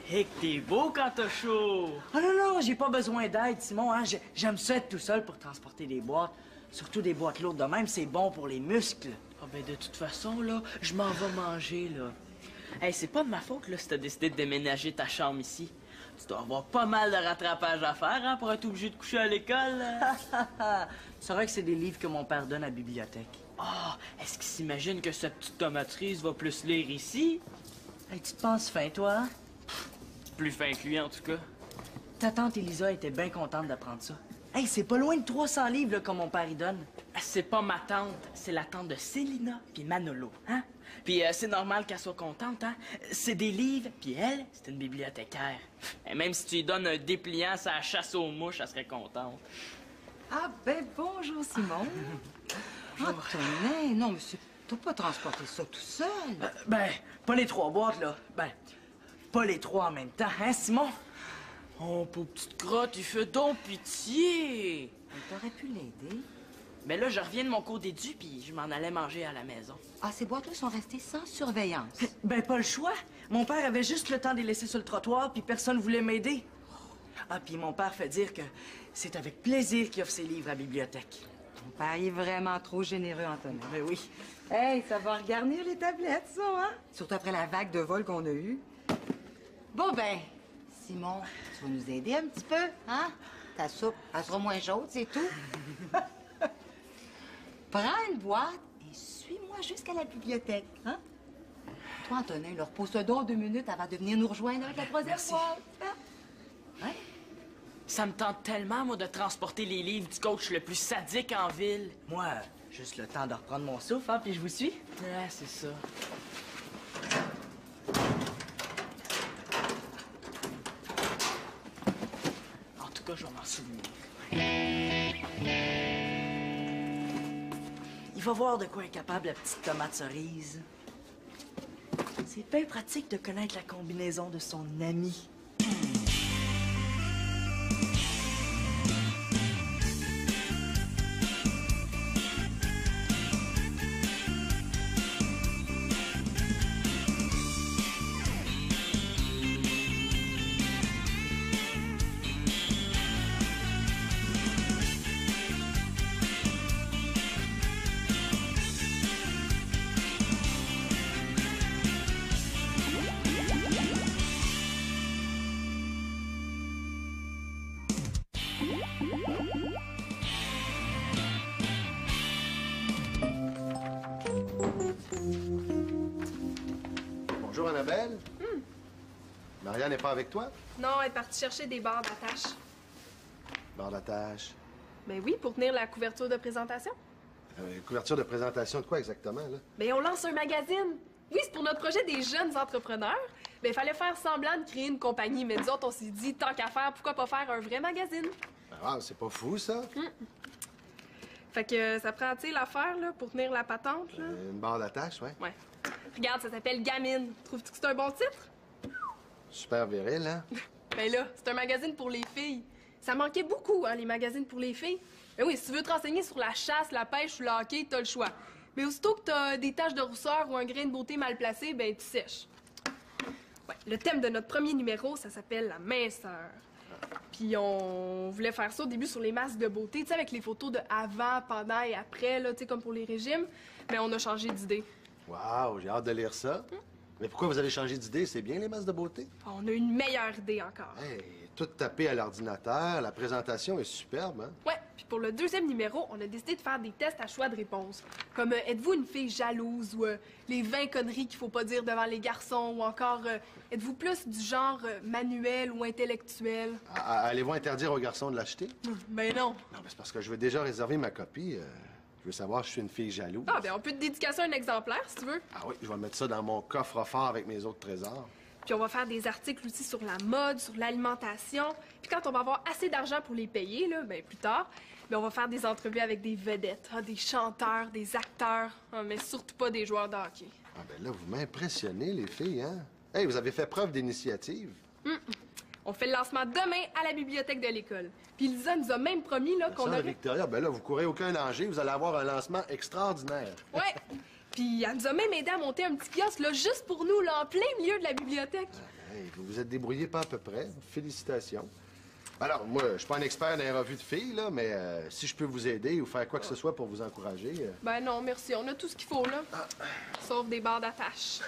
Hé, que t'es beau quand t'as chaud! Ah non, non, j'ai pas besoin d'aide, Simon. Hein? J'aime ça être tout seul pour transporter des boîtes. Surtout des boîtes lourdes de même, c'est bon pour les muscles. Ah ben de toute façon, là, je m'en vais manger, là. Hey, c'est pas de ma faute, là, si t'as décidé de déménager ta chambre ici. Tu dois avoir pas mal de rattrapage à faire, hein, pour être obligé de coucher à l'école. C'est vrai que c'est des livres que mon père donne à la bibliothèque. Ah, est-ce qu'il s'imagine que cette petite tomaterise va plus lire ici? Hey, tu te penses fin, toi, hein? Plus fin que lui, en tout cas. Ta tante Elisa était bien contente d'apprendre ça. Hey, c'est pas loin de 300 livres, là, comme mon père y donne. C'est pas ma tante, c'est la tante de Célina puis Manolo, hein? Puis c'est normal qu'elle soit contente, hein? C'est des livres, puis elle, c'est une bibliothécaire. Et même si tu lui donnes un dépliant, ça chasse aux mouches, elle serait contente. Ah ben bonjour Simon. Ah tonnerre, non mais t'as pas transporté ça tout seul. Ben, pas les 3 boîtes, là. Ben, pas les 3 en même temps, hein, Simon? Oh, pauvre petite crotte, il fait donc pitié! T'aurais pu l'aider. Mais là, je reviens de mon cours d'édu, puis je m'en allais manger à la maison. Ah, ces boîtes-là sont restées sans surveillance. Ben, pas le choix. Mon père avait juste le temps de les laisser sur le trottoir, puis personne voulait m'aider. Ah, puis mon père fait dire que c'est avec plaisir qu'il offre ses livres à la bibliothèque. Ton père est vraiment trop généreux, Antonin. Ben oui. Hey, ça va regarnir les tablettes, ça, hein? Surtout après la vague de vol qu'on a eue. Bon, ben, Simon, tu vas nous aider un petit peu, hein? Ta soupe, elle sera moins chaude, c'est tout. Prends une boîte et suis-moi jusqu'à la bibliothèque, hein? Toi, Antonin, leur repose-toi donc 2 minutes avant de venir nous rejoindre avec la 3e boîte. Hein? Ouais? Ça me tente tellement, moi, de transporter les livres du coach le plus sadique en ville. Moi, juste le temps de reprendre mon souffle, hein, puis je vous suis. Ouais, c'est ça. En tout cas, je vais m'en souvenir. Il va voir de quoi est capable la petite tomate cerise. C'est bien pratique de connaître la combinaison de son ami. Bonjour, Annabelle. Marianne n'est pas avec toi? Non, elle est partie chercher des barres d'attache. Barre d'attache. Ben oui, pour tenir la couverture de présentation. Couverture de présentation de quoi exactement, là? Ben on lance un magazine. Oui, c'est pour notre projet des jeunes entrepreneurs. Ben il fallait faire semblant de créer une compagnie, mais nous autres, on s'est dit, tant qu'à faire, pourquoi pas faire un vrai magazine? Ah, c'est pas fou, ça? Fait que ça prend, tu sais, l'affaire, là, pour tenir la patente, là. Une barre d'attache, ouais. Ouais. Regarde, ça s'appelle Gamine. Trouves-tu que c'est un bon titre? Super viril, hein? Ben là, c'est un magazine pour les filles. Ça manquait beaucoup, hein, les magazines pour les filles. Ben oui, si tu veux te renseigner sur la chasse, la pêche ou le hockey, t'as le choix. Mais aussitôt que t'as des taches de rousseur ou un grain de beauté mal placé, ben tu sèches. Ouais, le thème de notre premier numéro, ça s'appelle la minceur. Puis on voulait faire ça au début sur les masques de beauté, tu sais, avec les photos de avant, pendant et après, là, tu sais, comme pour les régimes. Mais on a changé d'idée. Wow, j'ai hâte de lire ça. Mais pourquoi vous avez changé d'idée? C'est bien, les masques de beauté? On a une meilleure idée encore. Hey, tout tapé à l'ordinateur, la présentation est superbe, hein? Ouais, puis pour le deuxième numéro, on a décidé de faire des tests à choix de réponse. Comme êtes-vous une fille jalouse ou les 20 conneries qu'il faut pas dire devant les garçons ou encore êtes-vous plus du genre manuel ou intellectuel? Allez-vous interdire aux garçons de l'acheter? Ben non. Non, mais c'est parce que je veux déjà réserver ma copie. Je veux savoir si je suis une fille jalouse. Ah, ben on peut te dédicacer un exemplaire si tu veux. Ah oui, je vais mettre ça dans mon coffre-fort avec mes autres trésors. Puis on va faire des articles aussi sur la mode, sur l'alimentation. Puis quand on va avoir assez d'argent pour les payer, là, ben plus tard, ben on va faire des entrevues avec des vedettes, des chanteurs, des acteurs, mais surtout pas des joueurs de hockey. Ah ben là, vous m'impressionnez, les filles, hein? Hey, vous avez fait preuve d'initiative. On fait le lancement demain à la bibliothèque de l'école. Puis Lisa nous a même promis là, qu'on Ça, aurait... Victoria, ben là, vous courez aucun danger, vous allez avoir un lancement extraordinaire. Ouais! Puis elle nous a même aidé à monter un petit kiosque là, juste pour nous, là, en plein milieu de la bibliothèque. Hey, vous vous êtes débrouillé pas à peu près. Félicitations. Alors, moi, je suis pas un expert dans les revues de filles, là, mais si je peux vous aider ou faire quoi que ce soit pour vous encourager... Ben non, merci. On a tout ce qu'il faut, là. Sauf des barres d'attache.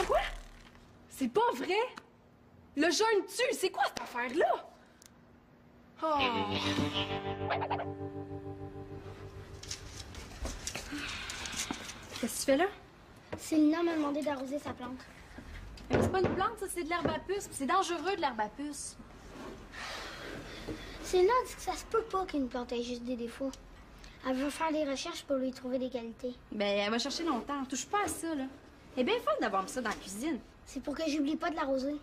Quoi? C'est pas vrai? Le jeune tue, c'est quoi cette affaire-là? Oh. Qu'est-ce que tu fais là? Célina m'a demandé d'arroser sa plante. Mais c'est pas une plante, ça, c'est de l'herbe à puce. Puis c'est dangereux, de l'herbe à puce. Célina dit que ça se peut pas qu'une plante ait juste des défauts. Elle veut faire des recherches pour lui trouver des qualités. Ben, elle va chercher longtemps. Touche pas à ça, là. C'est bien fun d'avoir mis ça dans la cuisine. C'est pour que j'oublie pas de l'arroser.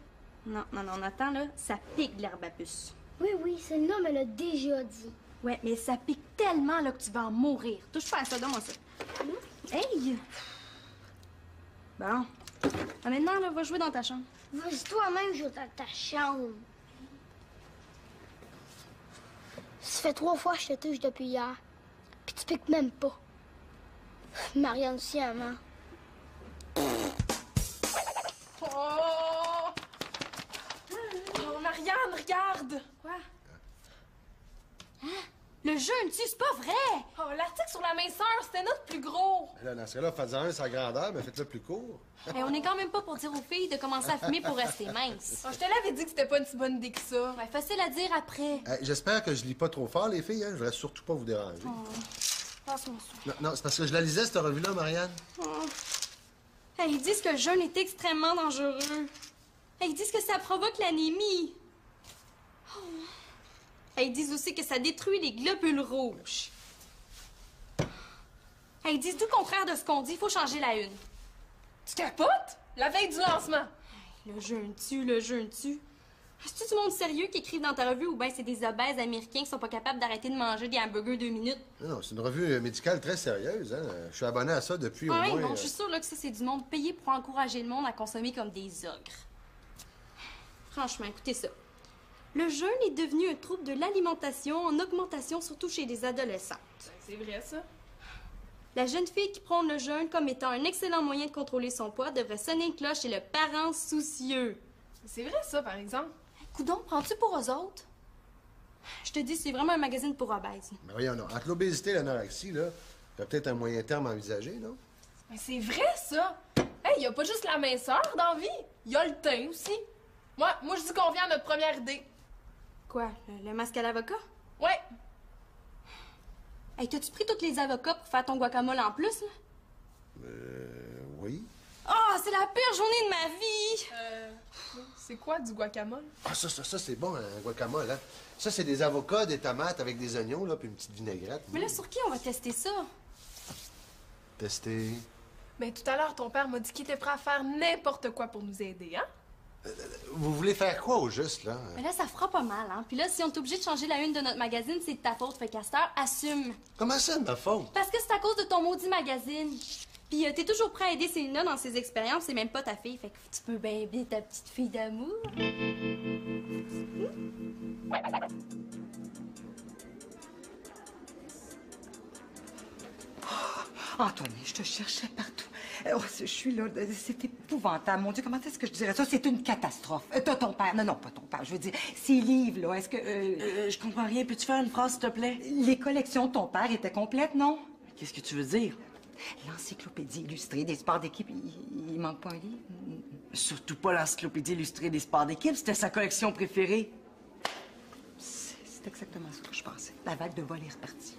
Non, attends, là. Ça pique, de l'herbe à puce. Oui, Célina me l'a déjà dit. Ouais, mais ça pique tellement, là, que tu vas en mourir. Touche pas à ça, donne-moi ça. Hey! Bon. Ah, maintenant, là, va jouer dans ta chambre. Vas-y toi-même jouer dans ta chambre. Ça fait 3 fois que je te touche depuis hier. Puis tu piques même pas. Marianne aussi, maman. Oh! Oh, Marianne, regarde! Quoi? Hein? Le jeune tue, c'est pas vrai! Oh, l'article sur la minceur, c'était notre plus gros! Là, dans ce cas-là, faites-en un sa grandeur, mais faites-le plus court. Hey, on est quand même pas pour dire aux filles de commencer à fumer pour rester minces. Oh, je te l'avais dit que c'était pas une si bonne idée que ça. Ouais, facile à dire après. J'espère que je lis pas trop fort, les filles. Hein? Je voudrais surtout pas vous déranger. Passe-moi ça. Non, c'est parce que je la lisais, cette revue-là, Marianne. Hey, ils disent que le jeûne est extrêmement dangereux. Hey, ils disent que ça provoque l'anémie. Hey, ils disent aussi que ça détruit les globules rouges. Hey, ils disent tout le contraire de ce qu'on dit. Il faut changer la une. Tu capotes? La veille du lancement. Le jeûne tue, le jeûne tue. C'est-tu du monde sérieux qui écrivent dans ta revue ou bien c'est des obèses américains qui sont pas capables d'arrêter de manger des hamburgers 2 minutes? Non, c'est une revue médicale très sérieuse. Hein? Je suis abonné à ça depuis au Ouais, moins... bon, je suis sûre là, que ça, c'est du monde payé pour encourager le monde à consommer comme des ogres. Franchement, écoutez ça. Le jeûne est devenu un trouble de l'alimentation en augmentation, surtout chez les adolescentes. C'est vrai, ça. La jeune fille qui prône le jeûne comme étant un excellent moyen de contrôler son poids devrait sonner une cloche chez le parent soucieux. C'est vrai, ça, par exemple. Coudon, prends-tu pour eux autres? Je te dis, c'est vraiment un magazine pour obèses. Mais voyons, non. Entre l'obésité et l'anorexie, là, il y a peut-être un moyen terme envisagé, non? Mais c'est vrai, ça. Hey, y a pas juste la minceur dans la vie. Y a le teint aussi. Moi, je dis qu'on vient à notre première idée. Quoi, le masque à l'avocat? Ouais. Hey, t'as-tu pris tous les avocats pour faire ton guacamole en plus, là? Oui. Oh, c'est la pire journée de ma vie! C'est quoi du guacamole? Ah, ça, c'est bon, un guacamole, hein? Ça, c'est des avocats, des tomates avec des oignons, là, puis une petite vinaigrette. Mais là, sur qui on va tester ça? Tester... Ben, tout à l'heure, ton père m'a dit qu'il était prêt à faire n'importe quoi pour nous aider, hein? Vous voulez faire quoi au juste, là? Mais là, ça fera pas mal, hein? Puis là, si on est obligé de changer la une de notre magazine, c'est de ta faute, fait Castor, assume. Comment ça, ma faute? Parce que c'est à cause de ton maudit magazine. Puis t'es toujours prêt à aider Célina dans ses expériences, c'est même pas ta fille, fait que tu peux bien aider ta petite fille d'amour. Antoine, je te cherchais partout. Oh, je suis là, c'est épouvantable. Mon Dieu, comment est-ce que je dirais ça? C'est une catastrophe. T'as ton père. Non, pas ton père. Je veux dire, ces livres, là, est-ce que... Je comprends rien. Peux-tu faire une phrase, s'il te plaît? Les collections de ton père étaient complètes, non? Qu'est-ce que tu veux dire? L'encyclopédie illustrée des sports d'équipe, il manque pas un livre? Surtout pas l'encyclopédie illustrée des sports d'équipe. C'était sa collection préférée. C'est exactement ce que je pensais. La vague de vol est repartie.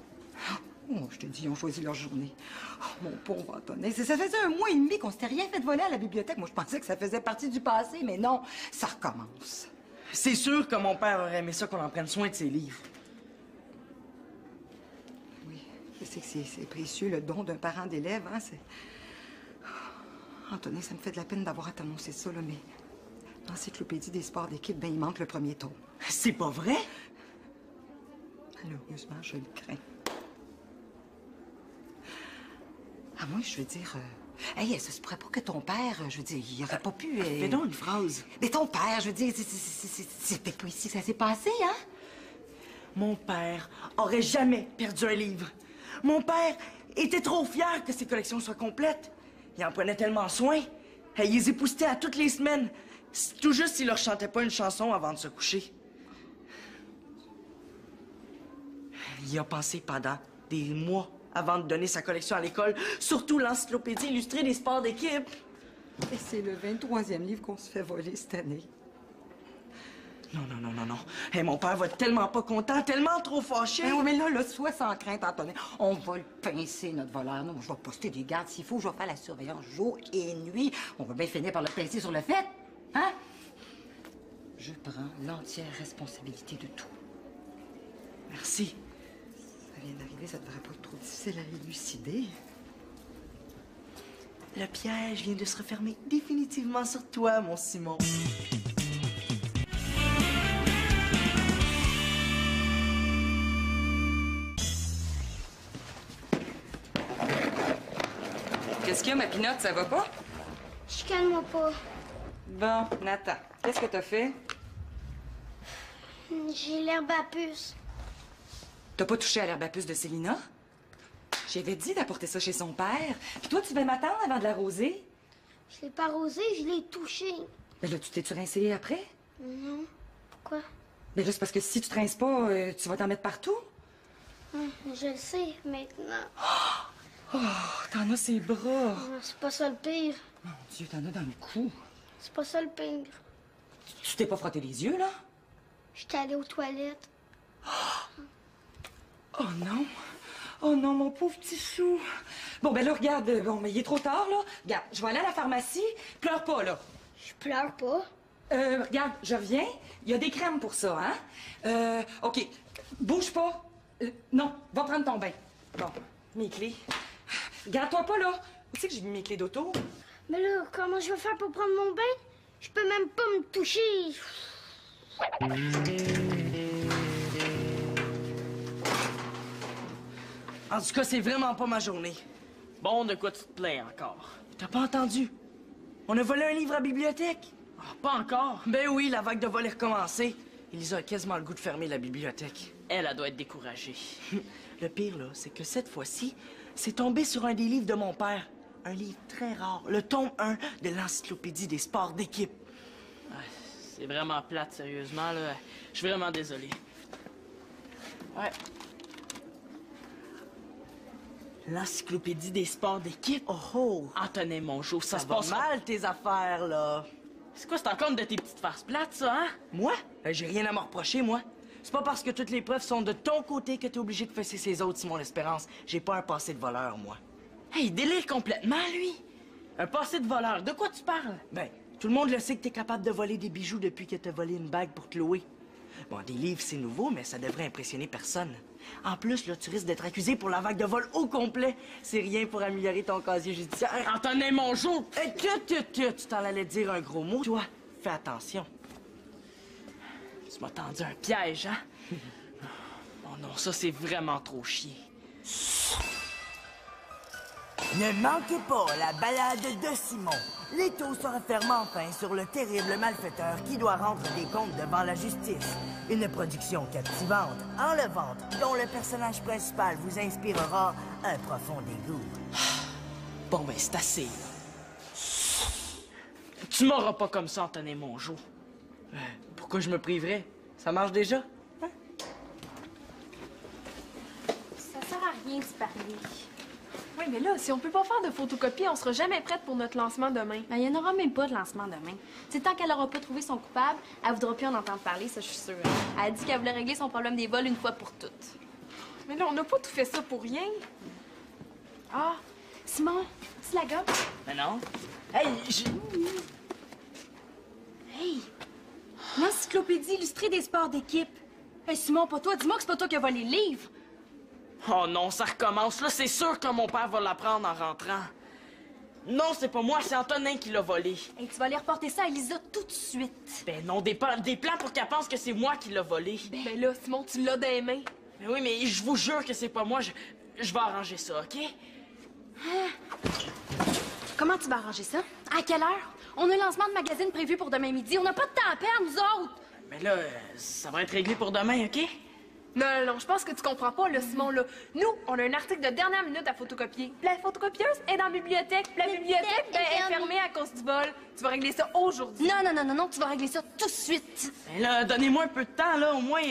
Oh, je te dis, ils ont choisi leur journée. Oh, mon pauvre Antonin. Ça faisait 1 mois et demi qu'on s'était rien fait voler à la bibliothèque. Moi, je pensais que ça faisait partie du passé, mais non, ça recommence. C'est sûr que mon père aurait aimé ça qu'on en prenne soin de ses livres. Oui, je sais que c'est précieux, le don d'un parent d'élève, hein, c'est... Oh, Antonin, ça me fait de la peine d'avoir à t'annoncer ça, là, mais... L'encyclopédie des sports d'équipe, ben, il manque le premier tome. C'est pas vrai? Malheureusement, je le crains. Ah, moi, je veux dire... Hey, ça se pourrait pas que ton père, je veux dire, il aurait pas pu... Fais donc une phrase. Mais ton père, je veux dire, c'est peut-être pas ici que ça s'est passé, hein? Mon père aurait jamais perdu un livre. Mon père était trop fier que ses collections soient complètes. Il en prenait tellement soin. Hey, ils les époustaient à toutes les semaines. C'est tout juste s'ils leur chantaient pas une chanson avant de se coucher. Il y a pensé pendant des mois avant de donner sa collection à l'école, surtout l'encyclopédie illustrée des sports d'équipe. Et c'est le 23e livre qu'on se fait voler cette année. Non, non, non, non, non. Hey, mon père va être tellement pas content, tellement trop fâché. Ben oui, mais là, sois sans crainte, Antonin. On va le pincer, notre voleur. Non, je vais poster des gardes s'il faut. Je vais faire la surveillance jour et nuit. On va bien finir par le pincer sur le fait. Hein? Je prends l'entière responsabilité de tout. Merci. Ça vient d'arriver, ça devrait pas être trop difficile à élucider. Le piège vient de se refermer définitivement sur toi, mon Simon. Qu'est-ce qu'il y a, ma pinotte? Ça va pas? Chicane-moi pas. Bon, Nathan, qu'est-ce que t'as fait? J'ai l'herbe à puce. T'as pas touché à l'herbe à puce de Célina? J'avais dit d'apporter ça chez son père. Puis toi, tu vas m'attendre avant de l'arroser? Je l'ai pas arrosé, je l'ai touché. Ben là, tu t'es-tu rincé après? Non. Pourquoi? Ben là, c'est parce que si tu te rinces pas, tu vas t'en mettre partout. Je le sais maintenant. Oh, t'en as ses bras. C'est pas ça le pire. Mon Dieu, t'en as dans le cou. C'est pas ça le pire. Tu t'es pas frotté les yeux, là? J'étais allée aux toilettes. Oh non! Oh non, mon pauvre petit chou! Bon, ben là, regarde, bon, mais il est trop tard, là. Regarde, je vais aller à la pharmacie. Pleure pas, là. Je pleure pas. Regarde, je reviens. Il y a des crèmes pour ça, hein? OK. Bouge pas. Non, va prendre ton bain. Bon, mes clés. Garde-toi pas, là. Où c'est que j'ai mis mes clés d'auto? Mais là, comment je vais faire pour prendre mon bain? Je peux même pas me toucher. En tout cas, c'est vraiment pas ma journée. Bon, de quoi tu te plains encore? T'as pas entendu? On a volé un livre à la bibliothèque. Ah, pas encore? Ben oui, la vague de vol est recommencée. Elisa a quasiment le goût de fermer la bibliothèque. Elle doit être découragée. Le pire, là, c'est que cette fois-ci, c'est tombé sur un des livres de mon père. Un livre très rare, le tome 1 de l'encyclopédie des sports d'équipe. Ah, c'est vraiment plate, sérieusement, là. Je suis vraiment désolé. Ouais. L'encyclopédie des sports d'équipe? Oh oh! Antonin Mongeau, ça Ça se va passe mal, tes affaires, là. C'est quoi, c'est encore une de tes petites farces plates, ça, hein? Moi? J'ai rien à me reprocher, moi. C'est pas parce que toutes les preuves sont de ton côté que t'es obligé de fesser ses autres, Simon L'Espérance. J'ai pas un passé de voleur, moi. Hey, il délire complètement, lui. Un passé de voleur. De quoi tu parles? Ben, tout le monde le sait que t'es capable de voler des bijoux depuis que t'as volé une bague pour te louer. Bon, des livres, c'est nouveau, mais ça devrait impressionner personne. En plus, là, tu risques d'être accusé pour la vague de vol au complet. C'est rien pour améliorer ton casier judiciaire. Antonin Mongeau! Tu t'en allais dire un gros mot. Toi, fais attention. Tu m'as tendu un piège, hein? Oh non, ça, c'est vraiment trop chier. Ne manquez pas la balade de Simon. L'étau se referme enfin sur le terrible malfaiteur qui doit rendre des comptes devant la justice. Une production captivante, enlevante, dont le personnage principal vous inspirera un profond dégoût. Bon, ben, c'est assez, là. Tu m'auras pas comme ça, Antonin Mongeau. Pourquoi je me priverais? Ça marche déjà? Ça sert à rien de se parler. Oui, mais là, si on peut pas faire de photocopie, on sera jamais prête pour notre lancement demain. Ben, il n'y en aura même pas de lancement demain. C'est tant qu'elle aura pas trouvé son coupable, elle voudra plus en entendre parler, ça, je suis sûre. Elle a dit qu'elle voulait régler son problème des vols une fois pour toutes. Mais là, on n'a pas tout fait ça pour rien. Ah, Simon, tu la gomme? Mais non. Hey, Hey! L'encyclopédie illustrée des sports d'équipe. Hey, Simon, pas toi. Dis-moi que c'est pas toi qui as volé le livre. Oh non, ça recommence. Là, c'est sûr que mon père va l'apprendre en rentrant. Non, c'est pas moi, c'est Antonin qui l'a volé. Hey, tu vas aller reporter ça à Elisa tout de suite. Ben non, des plans pour qu'elle pense que c'est moi qui l'a volé. Ben là, Simon, tu l'as dans les mains. Ben oui, mais je vous jure que c'est pas moi. Je vais arranger ça, OK? Comment tu vas arranger ça? À quelle heure? On a un lancement de magazine prévu pour demain midi. On n'a pas de temps à perdre, nous autres! Mais là, ça va être réglé pour demain, OK? Non, je pense que tu comprends pas, là, Simon, là. Nous, on a un article de dernière minute à photocopier. Puis la photocopieuse est dans la bibliothèque. Puis la bibliothèque, ben, est fermée à cause du vol. Tu vas régler ça aujourd'hui. Non, tu vas régler ça tout de suite. Ben là, donnez-moi un peu de temps, là, au moins.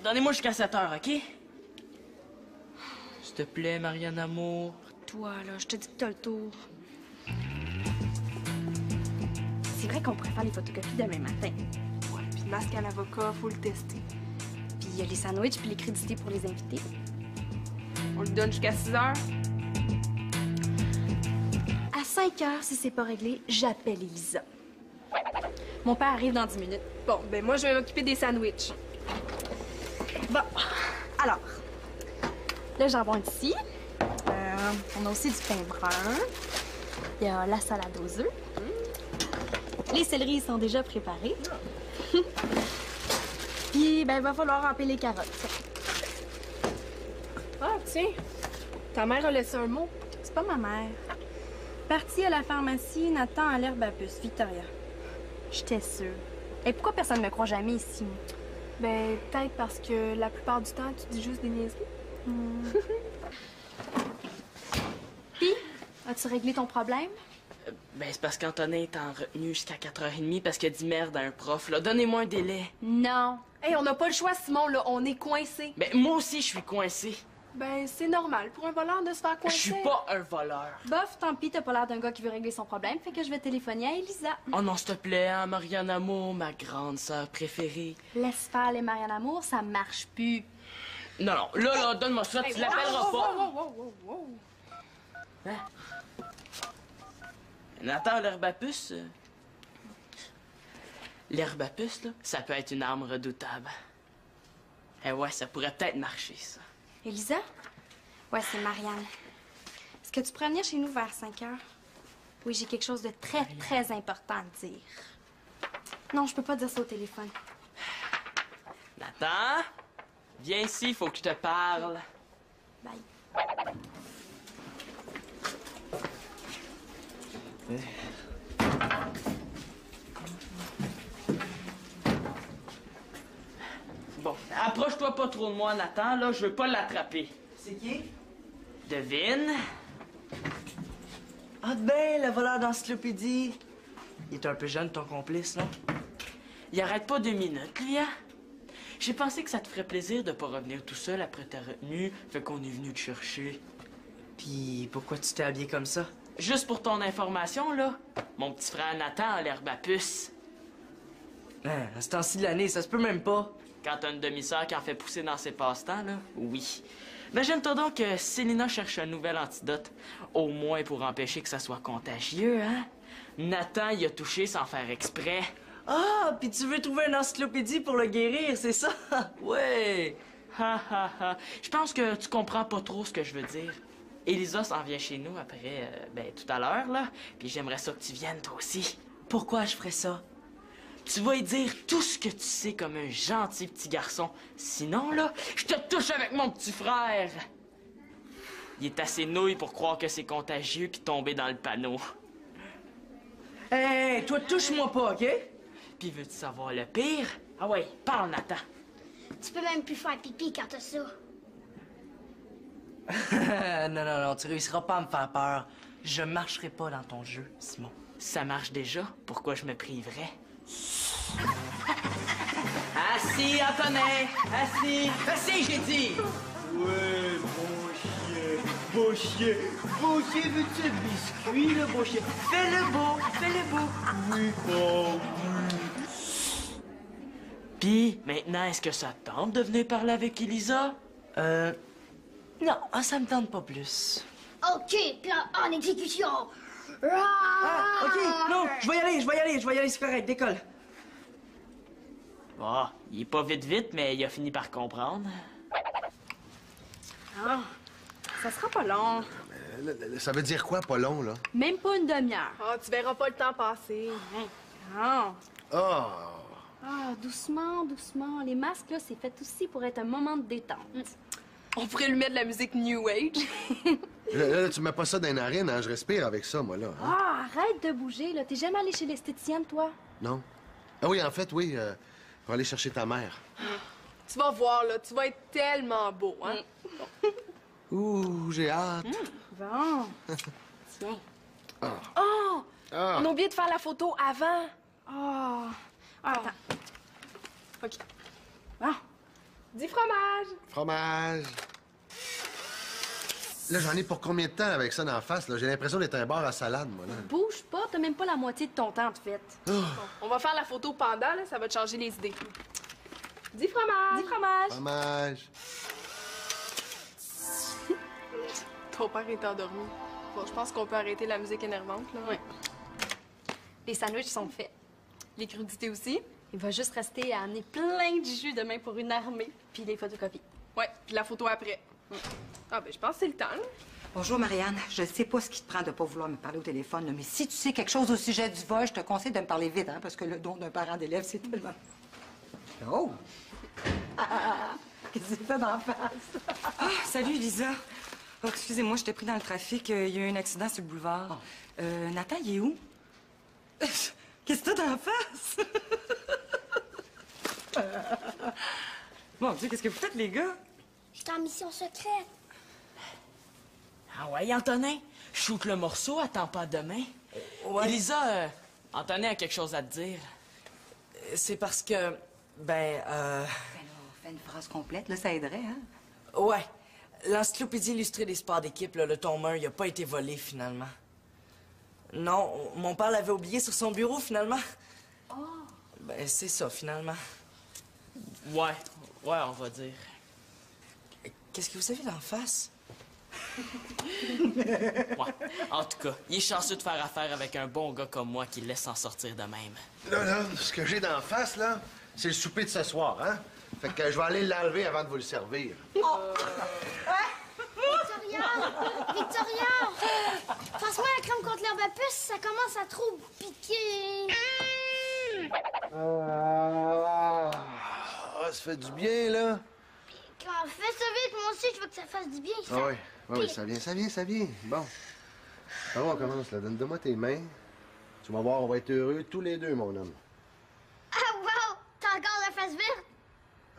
Donnez-moi jusqu'à 7 heures, OK? S'il te plaît, Marianne Amour. Toi, là, je te dis que t'as le tour. C'est vrai qu'on pourrait faire les photocopies demain matin. Ouais, puis le masque à l'avocat, faut le tester. Puis il y a les sandwichs puis les crédités pour les invités. On le donne jusqu'à 6 heures. À 5 heures, si c'est pas réglé, j'appelle Elisa. Mon père arrive dans 10 minutes. Bon, ben moi, je vais m'occuper des sandwichs. Bon, alors, le jambon est ici. On a aussi du pain brun. Il y a la salade aux œufs. Les céleris sont déjà préparés. Puis, ben, il va falloir râper les carottes. Ah, tiens. Ta mère a laissé un mot. C'est pas ma mère. Partie à la pharmacie, Nathan à l'herbe à puce, Victoria. J'étais sûre. Et pourquoi personne ne me croit jamais ici, moi? Ben, peut-être parce que la plupart du temps, tu dis juste des niaiseries. Puis, as-tu réglé ton problème? Ben, c'est parce qu'Antonin est en retenue jusqu'à 4h30 parce qu'il a dit merde à un prof, là. Donnez-moi un délai. Non. Hey, on n'a pas le choix, Simon, là. On est coincé. Ben, moi aussi, je suis coincé. Ben, c'est normal pour un voleur de se faire Je coincer. suis pas un voleur. Bof, tant pis, t'as pas l'air d'un gars qui veut régler son problème, fait que je vais téléphoner à Elisa. Oh non, s'il te plaît, hein, Marianne Amour, ma grande sœur préférée. Laisse faire les Marianne Amour, ça marche plus. Non, là, donne-moi ça, tu l'appelleras pas. Hein? Nathan, l'herbe à puce... L'herbe à puce, là, ça peut être une arme redoutable. Eh ouais, ça pourrait peut-être marcher, ça. Elisa? Ouais, c'est Marianne. Est-ce que tu pourrais venir chez nous vers 5 heures? Oui, j'ai quelque chose de très, très important à te dire. Non, je peux pas dire ça au téléphone. Nathan, viens ici, faut que je te parle. Bye. Bon, approche-toi pas trop de moi, Nathan, là, je veux pas l'attraper. C'est qui? Devine. Ah ben, le voleur d'encyclopédie. Il est un peu jeune, ton complice, non? Il arrête pas 2 minutes, lui, hein? J'ai pensé que ça te ferait plaisir de pas revenir tout seul après ta retenue, fait qu'on est venu te chercher. Puis pourquoi tu t'es habillé comme ça? Juste pour ton information, là, mon petit frère Nathan a l'herbe à puce. Hein, à ce temps-ci de l'année, ça se peut même pas. Quand t'as une demi-sœur qui en fait pousser dans ses passe-temps, là, oui. Imagine-toi donc que Célina cherche un nouvel antidote, au moins pour empêcher que ça soit contagieux, hein? Nathan y a touché sans faire exprès. Ah, puis tu veux trouver une encyclopédie pour le guérir, c'est ça? Ouais! Ha ha ha. Je pense que tu comprends pas trop ce que je veux dire. Elisa s'en vient chez nous après, tout à l'heure, là. Puis j'aimerais ça que tu viennes, toi aussi. Pourquoi je ferais ça? Tu vas y dire tout ce que tu sais comme un gentil petit garçon. Sinon, là, je te touche avec mon petit frère. Il est assez nouille pour croire que c'est contagieux puis tomber dans le panneau. Hey, toi, touche-moi pas, OK? Puis veux-tu savoir le pire? Ah ouais, parle, Nathan. Tu peux même plus faire pipi quand t'as ça. non, tu réussiras pas à me faire peur. Je marcherai pas dans ton jeu, Simon. Ça marche déjà, pourquoi je me priverais? Assis, Antonin! Assis! Assis, j'ai dit! Ouais, beau chien, veux-tu un biscuit, le beau chien? Fais-le beau! Oui, bon, oui. Pis, maintenant, est-ce que ça te tente de venir parler avec Elisa? Non, ça me tente pas plus. OK, plan en exécution. Ah, OK, non, je vais y aller, c'est correct, décolle. Ah, il est pas vite, mais il a fini par comprendre. Ah, ça sera pas long. Ça veut dire quoi, pas long, là? Même pas une demi-heure. Ah, tu verras pas le temps passer. Ah. Ah! Ah, doucement. Les masques, là, c'est fait aussi pour être un moment de détente. On pourrait lui mettre de la musique New Age. Là, tu mets pas ça dans les narines, hein? Je respire avec ça, moi, là. Hein? Ah, arrête de bouger, là. T'es jamais allé chez l'esthéticienne, toi? Non? Ah oui, en fait, oui. Pour aller chercher ta mère. Tu vas voir, là, tu vas être tellement beau, hein? Ouh, j'ai hâte. Bon. Tiens. Oh! On a oublié de faire la photo avant. Oh. Attends. OK. Bon. Dis fromage. Fromage. Là, j'en ai pour combien de temps avec ça d'en face? J'ai l'impression d'être un bar à salade, moi. Là. Bouge pas, t'as même pas la moitié de ton temps, de fait. Bon, on va faire la photo pendant, là, ça va te changer les idées. Dis fromage. Dis fromage. Fromage. Ton père est endormi. Bon, je pense qu'on peut arrêter la musique énervante, là. Oui. Les sandwichs sont faits. Les crudités aussi. Il va juste rester à amener plein de jus demain pour une armée, puis les photocopies. Ouais, puis la photo après. Ah, ben, je pense que c'est le temps, là. Bonjour, Marianne. Je ne sais pas ce qui te prend de ne pas vouloir me parler au téléphone, là, mais si tu sais quelque chose au sujet du vol, je te conseille de me parler vite, hein, parce que le don d'un parent d'élève, c'est tellement... Oh! Qu'est-ce que tu fais d'en face? Salut, Lisa. Oh, excusez-moi, j'étais pris dans le trafic. Il y a eu un accident sur le boulevard. Nathan, il est où? Qu'est-ce que t'as d'en face? Mon Dieu, qu'est-ce que vous faites, les gars? Je suis en mission secrète. Ah ouais, Antonin? Shoot le morceau, attends pas demain. Ouais. Elisa, Antonin a quelque chose à te dire. C'est parce que... Ben là, fais une phrase complète, là, ça aiderait, hein? Ouais. L'encyclopédie illustrée des sports d'équipe, là, le tome 1, il a pas été volé, finalement. Non, mon père l'avait oublié sur son bureau, finalement. Oh! Ben, c'est ça, finalement. Ouais, on va dire. Qu'est-ce que vous avez d'en face? Ouais, en tout cas, il est chanceux de faire affaire avec un bon gars comme moi qui le laisse s'en sortir de même. Là, ce que j'ai d'en face, là, c'est le souper de ce soir, hein? Fait que je vais aller l'enlever avant de vous le servir. Victoria! Passe-moi la crème contre l'herbe à puce, ça commence à trop piquer. Ça fait du bien, là. Quand fais ça vite, moi aussi, je veux que ça fasse du bien. Ça. Ah oui, ça vient. Bon. Alors, on commence, là. Donne-moi tes mains. Tu vas voir, on va être heureux tous les deux, mon homme. Ah, wow! T'as encore la face verte?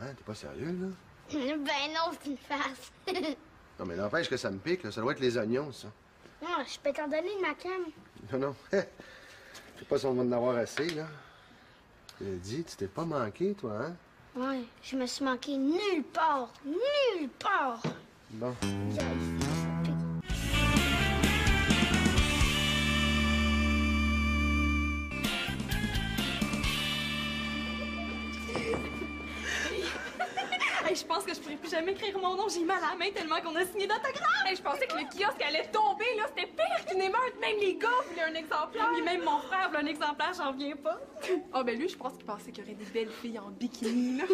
Hein, t'es pas sérieux, là? Ben non, c'est une farce. Non, mais n'empêche que ça me pique, là. Ça doit être les oignons, ça. Non, je peux t'en donner de ma crème. Non. Je sais pas si on va en avoir assez, là. Je l'ai dit, tu t'es pas manqué, toi, hein? Ouais, je me suis manqué nulle part. Nulle part. Bon. Hey, je pense que je pourrais plus jamais écrire mon nom. J'ai mal à la main tellement qu'on a signé d'autographe. Hey, je pensais que le kiosque allait tomber, là. C'était pire qu'une émeute. Même les gars voulaient un exemplaire. Puis même mon frère voulait un exemplaire, j'en reviens pas. Ah, ben lui, je pense qu'il pensait qu'il y aurait des belles filles en bikini, là.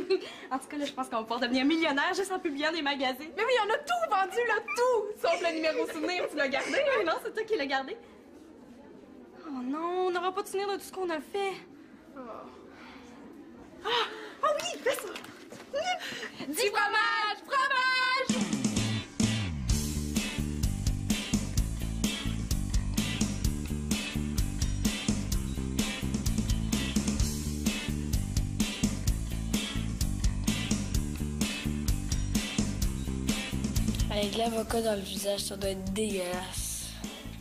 En tout cas, là, je pense qu'on va pouvoir devenir millionnaire juste en publiant des magazines. Mais oui, on a tout vendu, là, tout! Sauf le numéro souvenir, tu l'as gardé, Oui, non, c'est toi qui l'as gardé. Oh non, on n'aura pas de souvenir de tout ce qu'on a fait. Ah oui, fais ça! Dis fromage! Fromage! Avec l'avocat dans le visage, ça doit être dégueulasse.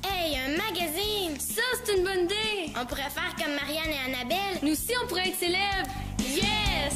Hey, un magazine! Ça, c'est une bonne idée! On pourrait faire comme Marianne et Annabelle. Nous aussi, on pourrait être célèbres! Yes!